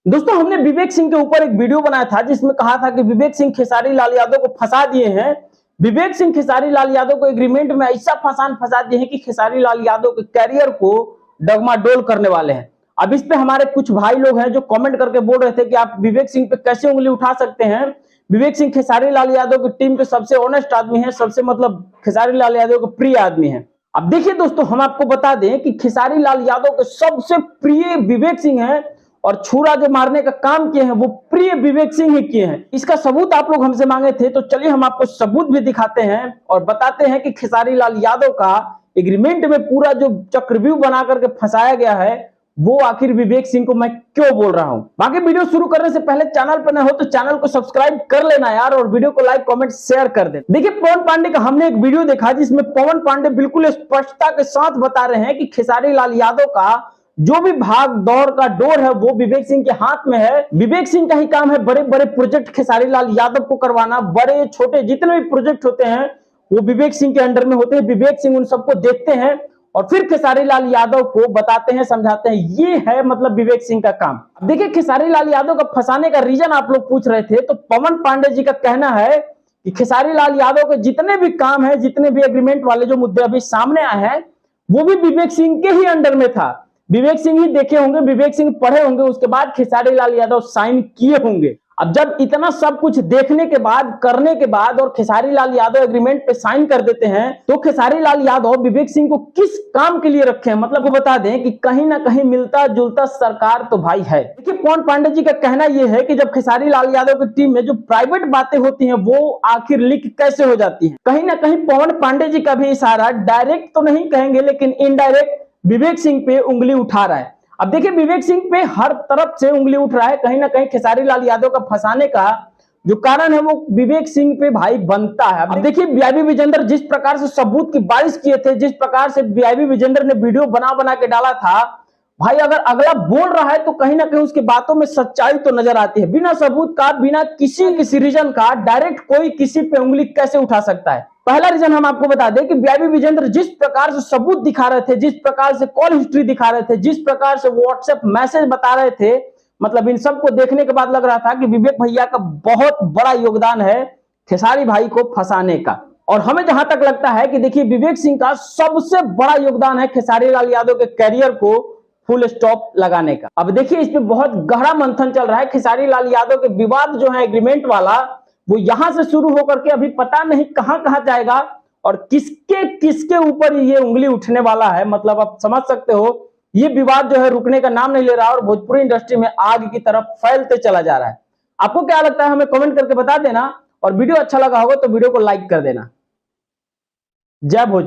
दोस्तों हमने विवेक सिंह के ऊपर एक वीडियो बनाया था जिसमें कहा था कि विवेक सिंह खेसारी लाल यादव को फंसा दिए हैं। विवेक सिंह खेसारी लाल यादव को एग्रीमेंट में ऐसा फंसा दिए हैं कि खेसारी लाल यादव के कैरियर को डगमाडोल करने वाले हैं। अब इस पे हमारे कुछ भाई लोग हैं जो कमेंट करके बोल रहे थे कि आप विवेक सिंह पे कैसे उंगली उठा सकते हैं। विवेक सिंह खेसारी लाल यादव की टीम के सबसे ऑनेस्ट आदमी है, सबसे मतलब खेसारी लाल यादव के प्रिय आदमी है। अब देखिए दोस्तों, हम आपको बता दें कि खेसारी लाल यादव के सबसे प्रिय विवेक सिंह हैं और छुरा जो मारने का काम किए हैं वो प्रिय विवेक सिंह ही किए हैं। इसका सबूत आप लोग हमसे मांगे थे, तो चलिए हम आपको सबूत भी दिखाते हैं और बताते हैं कि खेसारी लाल यादव का एग्रीमेंट में पूरा जो चक्रव्यूह बना करके फंसाया गया है वो आखिर विवेक सिंह को मैं क्यों बोल रहा हूं। बाकी वीडियो शुरू करने से पहले चैनल पर न हो तो चैनल को सब्सक्राइब कर लेना यार, और वीडियो को लाइक कमेंट शेयर कर दे। देखिए पवन पांडे का हमने एक वीडियो देखा जिसमें पवन पांडे बिल्कुल स्पष्टता के साथ बता रहे हैं कि खेसारी लाल यादव का जो भी भाग दौड़ का डोर है वो विवेक सिंह के हाथ में है। विवेक सिंह का ही काम है बड़े बड़े प्रोजेक्ट खेसारी लाल यादव को करवाना। बड़े छोटे जितने भी प्रोजेक्ट होते हैं वो विवेक सिंह के अंडर में होते हैं। विवेक सिंह उन सबको देखते हैं और फिर खेसारी लाल यादव को बताते हैं, समझाते हैं। ये है मतलब विवेक सिंह का काम। देखिए खेसारी लाल यादव का फंसाने का रीजन आप लोग पूछ रहे थे, तो पवन पांडे जी का कहना है कि खेसारी लाल यादव के जितने भी काम है, जितने भी एग्रीमेंट वाले जो मुद्दे अभी सामने आए हैं वो भी विवेक सिंह के ही अंडर में था। विवेक सिंह ही देखे होंगे, विवेक सिंह पढ़े होंगे, उसके बाद खेसारी लाल यादव साइन किए होंगे। अब जब इतना सब कुछ देखने के बाद, करने के बाद और खेसारी लाल यादव एग्रीमेंट पे साइन कर देते हैं तो खेसारी लाल यादव विवेक सिंह को किस काम के लिए रखे हैं, मतलब वो बता दें कि कहीं ना कहीं मिलता जुलता सरकार तो भाई है। देखिए पवन पांडे जी का कहना यह है कि जब खेसारी लाल यादव की टीम में जो प्राइवेट बातें होती हैं वो आखिर लीक कैसे हो जाती है। कहीं ना कहीं पवन पांडे जी का भी इशारा डायरेक्ट तो नहीं कहेंगे लेकिन इनडायरेक्ट विवेक सिंह पे उंगली उठा रहा है। अब देखिए विवेक सिंह पे हर तरफ से उंगली उठ रहा है। कहीं ना कहीं खेसारी लाल यादव का फंसाने का जो कारण है वो विवेक सिंह पे भाई बनता है। अब देखिए बीआईबी विजेंद्र जिस प्रकार से सबूत की बारिश किए थे, जिस प्रकार से बीआईबी विजेंद्र ने वीडियो बना बना के डाला था, भाई अगर अगला बोल रहा है तो कहीं ना कहीं उसकी बातों में सच्चाई तो नजर आती है। बिना सबूत का, बिना किसी रीजन का डायरेक्ट कोई किसी पे उंगली कैसे उठा सकता है। पहला रीजन हम आपको बता दें कि बीआईबी विजेंद्र जिस प्रकार से सबूत दिखा रहे थे, जिस प्रकार से कॉल हिस्ट्री दिखा रहे थे, जिस प्रकार से व्हाट्सएप मैसेज बता रहे थे, मतलब इन सबको देखने के बाद लग रहा था कि विवेक भैया का बहुत बड़ा योगदान है खेसारी भाई को फंसाने का। और हमें जहां तक लगता है कि देखिए विवेक सिंह का सबसे बड़ा योगदान है खेसारी लाल यादव के कैरियर को फुल स्टॉप लगाने का। अब देखिए इस पे बहुत गहरा मंथन चल रहा है। खेसारी लाल यादव के विवाद जो है एग्रीमेंट वाला, वो यहां से शुरू होकर के अभी पता नहीं कहां कहां जाएगा और किसके किसके ऊपर ये उंगली उठने वाला है। मतलब आप समझ सकते हो ये विवाद जो है रुकने का नाम नहीं ले रहा और भोजपुरी इंडस्ट्री में आग की तरफ फैलते चला जा रहा है। आपको क्या लगता है हमें कमेंट करके बता देना, और वीडियो अच्छा लगा होगा तो वीडियो को लाइक कर देना। जय भोजपुरी।